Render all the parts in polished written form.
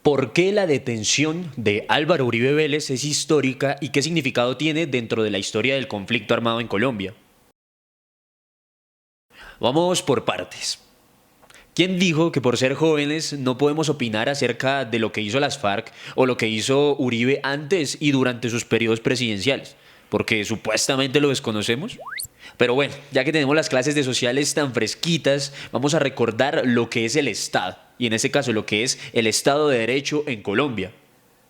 ¿Por qué la detención de Álvaro Uribe Vélez es histórica y qué significado tiene dentro de la historia del conflicto armado en Colombia? Vamos por partes. ¿Quién dijo que por ser jóvenes no podemos opinar acerca de lo que hizo las FARC o lo que hizo Uribe antes y durante sus periodos presidenciales? Porque supuestamente lo desconocemos. Pero bueno, ya que tenemos las clases de sociales tan fresquitas, vamos a recordar lo que es el Estado, y en este caso lo que es el Estado de Derecho en Colombia.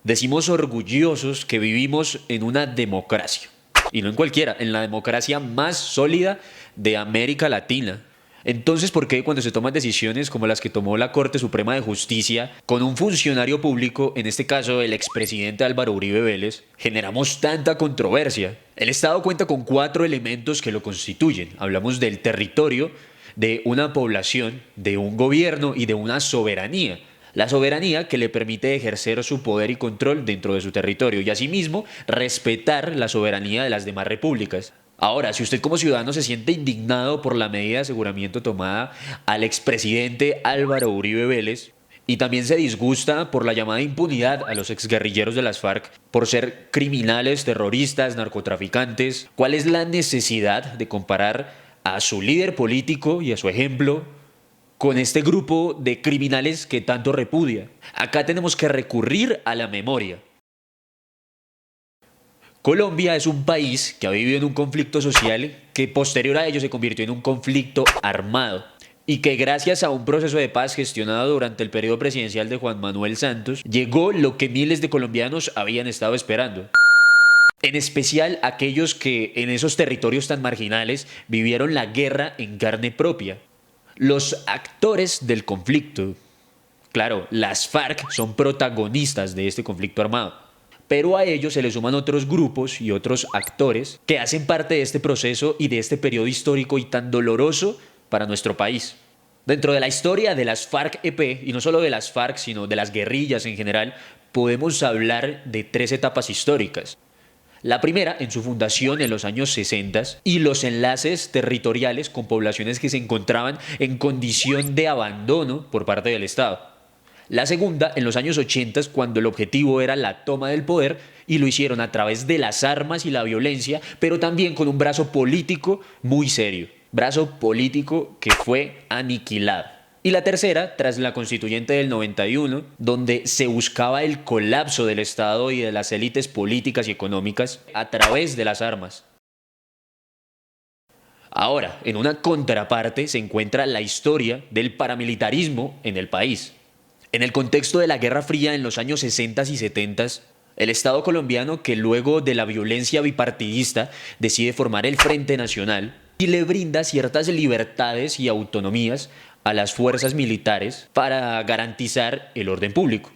Decimos orgullosos que vivimos en una democracia, y no en cualquiera, en la democracia más sólida de América Latina. Entonces, ¿por qué cuando se toman decisiones como las que tomó la Corte Suprema de Justicia con un funcionario público, en este caso el expresidente Álvaro Uribe Vélez, generamos tanta controversia? El Estado cuenta con cuatro elementos que lo constituyen. Hablamos del territorio, de una población, de un gobierno y de una soberanía. La soberanía que le permite ejercer su poder y control dentro de su territorio y asimismo respetar la soberanía de las demás repúblicas. Ahora, si usted como ciudadano se siente indignado por la medida de aseguramiento tomada al expresidente Álvaro Uribe Vélez y también se disgusta por la llamada impunidad a los exguerrilleros de las FARC por ser criminales, terroristas, narcotraficantes, ¿cuál es la necesidad de comparar a su líder político y a su ejemplo con este grupo de criminales que tanto repudia? Acá tenemos que recurrir a la memoria. Colombia es un país que ha vivido en un conflicto social que posterior a ello se convirtió en un conflicto armado y que gracias a un proceso de paz gestionado durante el periodo presidencial de Juan Manuel Santos llegó lo que miles de colombianos habían estado esperando. En especial aquellos que en esos territorios tan marginales vivieron la guerra en carne propia. Los actores del conflicto, claro, las FARC son protagonistas de este conflicto armado. Pero a ellos se le suman otros grupos y otros actores que hacen parte de este proceso y de este periodo histórico y tan doloroso para nuestro país. Dentro de la historia de las FARC-EP, y no solo de las FARC, sino de las guerrillas en general, podemos hablar de tres etapas históricas. La primera, en su fundación en los años 60 y los enlaces territoriales con poblaciones que se encontraban en condición de abandono por parte del Estado. La segunda, en los años 80, cuando el objetivo era la toma del poder y lo hicieron a través de las armas y la violencia, pero también con un brazo político muy serio. Brazo político que fue aniquilado. Y la tercera, tras la constituyente del 91, donde se buscaba el colapso del Estado y de las élites políticas y económicas a través de las armas. Ahora, en una contraparte se encuentra la historia del paramilitarismo en el país. En el contexto de la Guerra Fría en los años 60 y 70, el Estado colombiano, que luego de la violencia bipartidista decide formar el Frente Nacional y le brinda ciertas libertades y autonomías a las fuerzas militares para garantizar el orden público.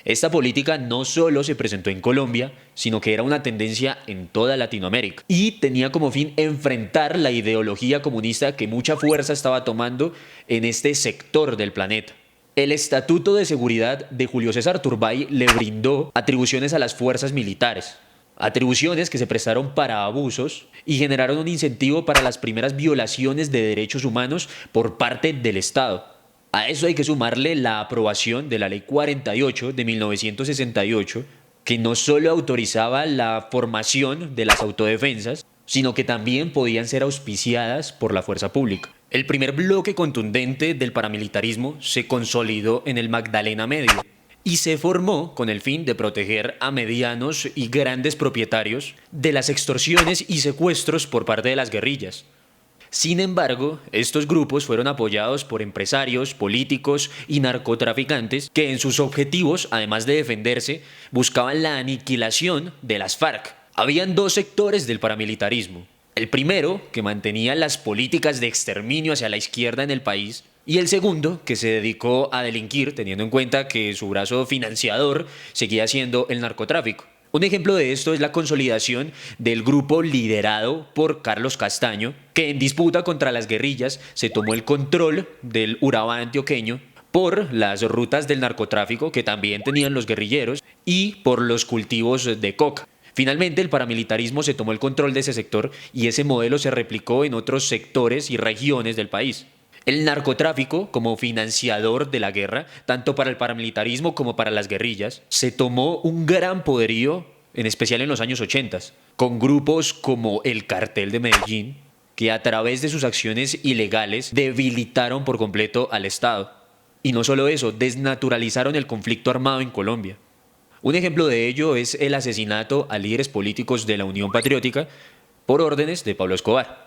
Esta política no solo se presentó en Colombia, sino que era una tendencia en toda Latinoamérica y tenía como fin enfrentar la ideología comunista que mucha fuerza estaba tomando en este sector del planeta. El Estatuto de Seguridad de Julio César Turbay le brindó atribuciones a las fuerzas militares, atribuciones que se prestaron para abusos y generaron un incentivo para las primeras violaciones de derechos humanos por parte del Estado. A eso hay que sumarle la aprobación de la Ley 48 de 1968, que no solo autorizaba la formación de las autodefensas, sino que también podían ser auspiciadas por la fuerza pública. El primer bloque contundente del paramilitarismo se consolidó en el Magdalena Medio y se formó con el fin de proteger a medianos y grandes propietarios de las extorsiones y secuestros por parte de las guerrillas. Sin embargo, estos grupos fueron apoyados por empresarios, políticos y narcotraficantes que en sus objetivos, además de defenderse, buscaban la aniquilación de las FARC. Habían dos sectores del paramilitarismo. El primero, que mantenía las políticas de exterminio hacia la izquierda en el país, y el segundo, que se dedicó a delinquir, teniendo en cuenta que su brazo financiador seguía siendo el narcotráfico. Un ejemplo de esto es la consolidación del grupo liderado por Carlos Castaño, que en disputa contra las guerrillas se tomó el control del Urabá antioqueño por las rutas del narcotráfico que también tenían los guerrilleros y por los cultivos de coca. Finalmente, el paramilitarismo se tomó el control de ese sector y ese modelo se replicó en otros sectores y regiones del país. El narcotráfico, como financiador de la guerra, tanto para el paramilitarismo como para las guerrillas, se tomó un gran poderío, en especial en los años 80, con grupos como el Cartel de Medellín, que a través de sus acciones ilegales debilitaron por completo al Estado. Y no solo eso, desnaturalizaron el conflicto armado en Colombia. Un ejemplo de ello es el asesinato a líderes políticos de la Unión Patriótica por órdenes de Pablo Escobar.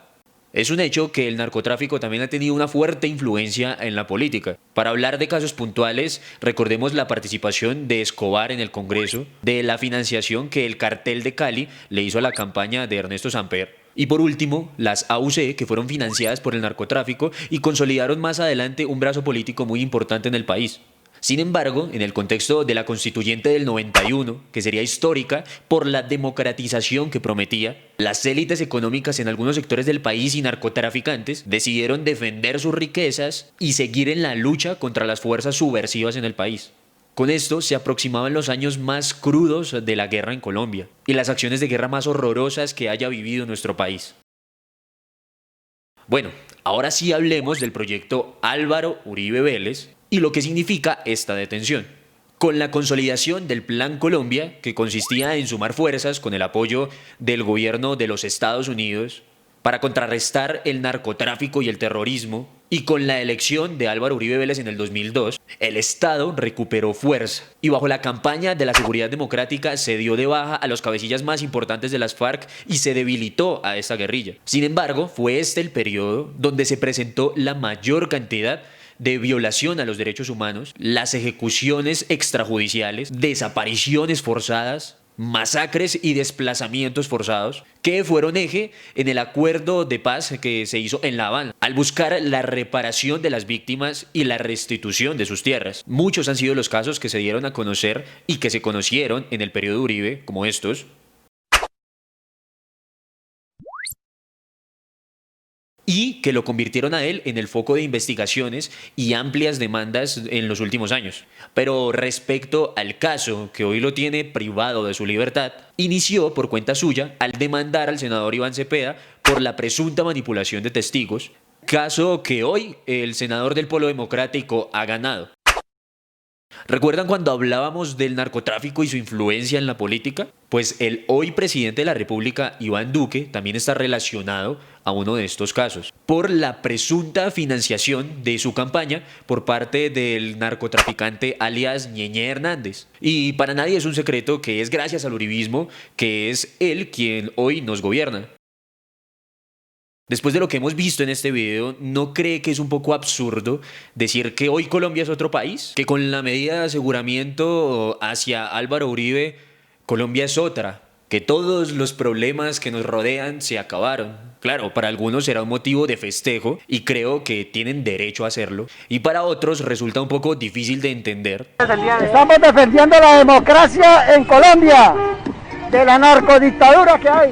Es un hecho que el narcotráfico también ha tenido una fuerte influencia en la política. Para hablar de casos puntuales, recordemos la participación de Escobar en el Congreso, de la financiación que el Cartel de Cali le hizo a la campaña de Ernesto Samper, y por último, las AUC, que fueron financiadas por el narcotráfico y consolidaron más adelante un brazo político muy importante en el país. Sin embargo, en el contexto de la Constituyente del 91, que sería histórica por la democratización que prometía, las élites económicas en algunos sectores del país y narcotraficantes decidieron defender sus riquezas y seguir en la lucha contra las fuerzas subversivas en el país. Con esto se aproximaban los años más crudos de la guerra en Colombia y las acciones de guerra más horrorosas que haya vivido nuestro país. Bueno, ahora sí hablemos del proyecto Álvaro Uribe Vélez y lo que significa esta detención. Con la consolidación del Plan Colombia, que consistía en sumar fuerzas con el apoyo del gobierno de los Estados Unidos para contrarrestar el narcotráfico y el terrorismo, y con la elección de Álvaro Uribe Vélez en el 2002, el Estado recuperó fuerza y bajo la campaña de la seguridad democrática se dio de baja a los cabecillas más importantes de las FARC y se debilitó a esta guerrilla. Sin embargo, fue este el periodo donde se presentó la mayor cantidad de violación a los derechos humanos, las ejecuciones extrajudiciales, desapariciones forzadas, masacres y desplazamientos forzados, que fueron eje en el acuerdo de paz que se hizo en La Habana, al buscar la reparación de las víctimas y la restitución de sus tierras. Muchos han sido los casos que se dieron a conocer y que se conocieron en el periodo Uribe, como estos, y que lo convirtieron a él en el foco de investigaciones y amplias demandas en los últimos años. Pero respecto al caso, que hoy lo tiene privado de su libertad, inició por cuenta suya al demandar al senador Iván Cepeda por la presunta manipulación de testigos, caso que hoy el senador del Polo Democrático ha ganado. ¿Recuerdan cuando hablábamos del narcotráfico y su influencia en la política? Pues el hoy presidente de la República, Iván Duque, también está relacionado a uno de estos casos, por la presunta financiación de su campaña por parte del narcotraficante alias Ñeñe Hernández. Y para nadie es un secreto que es gracias al uribismo que es él quien hoy nos gobierna. Después de lo que hemos visto en este video, ¿no cree que es un poco absurdo decir que hoy Colombia es otro país? Que con la medida de aseguramiento hacia Álvaro Uribe, Colombia es otra. Que todos los problemas que nos rodean se acabaron. Claro, para algunos será un motivo de festejo y creo que tienen derecho a hacerlo. Y para otros resulta un poco difícil de entender. Estamos defendiendo la democracia en Colombia, de la narcodictadura que hay.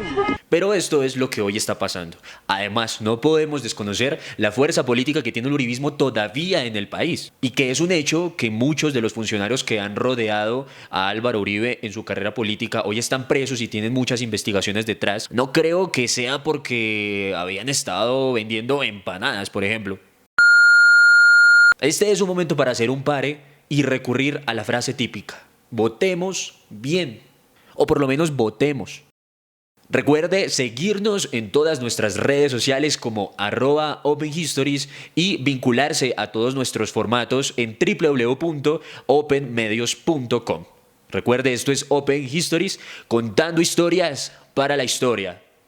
Pero esto es lo que hoy está pasando. Además, no podemos desconocer la fuerza política que tiene el uribismo todavía en el país y que es un hecho que muchos de los funcionarios que han rodeado a Álvaro Uribe en su carrera política hoy están presos y tienen muchas investigaciones detrás. No creo que sea porque habían estado vendiendo empanadas, por ejemplo. Este es un momento para hacer un pare y recurrir a la frase típica: votemos bien, o por lo menos votemos. Recuerde seguirnos en todas nuestras redes sociales como @OpenHistories y vincularse a todos nuestros formatos en www.openmedios.com. Recuerde, esto es Open Histories, contando historias para la historia.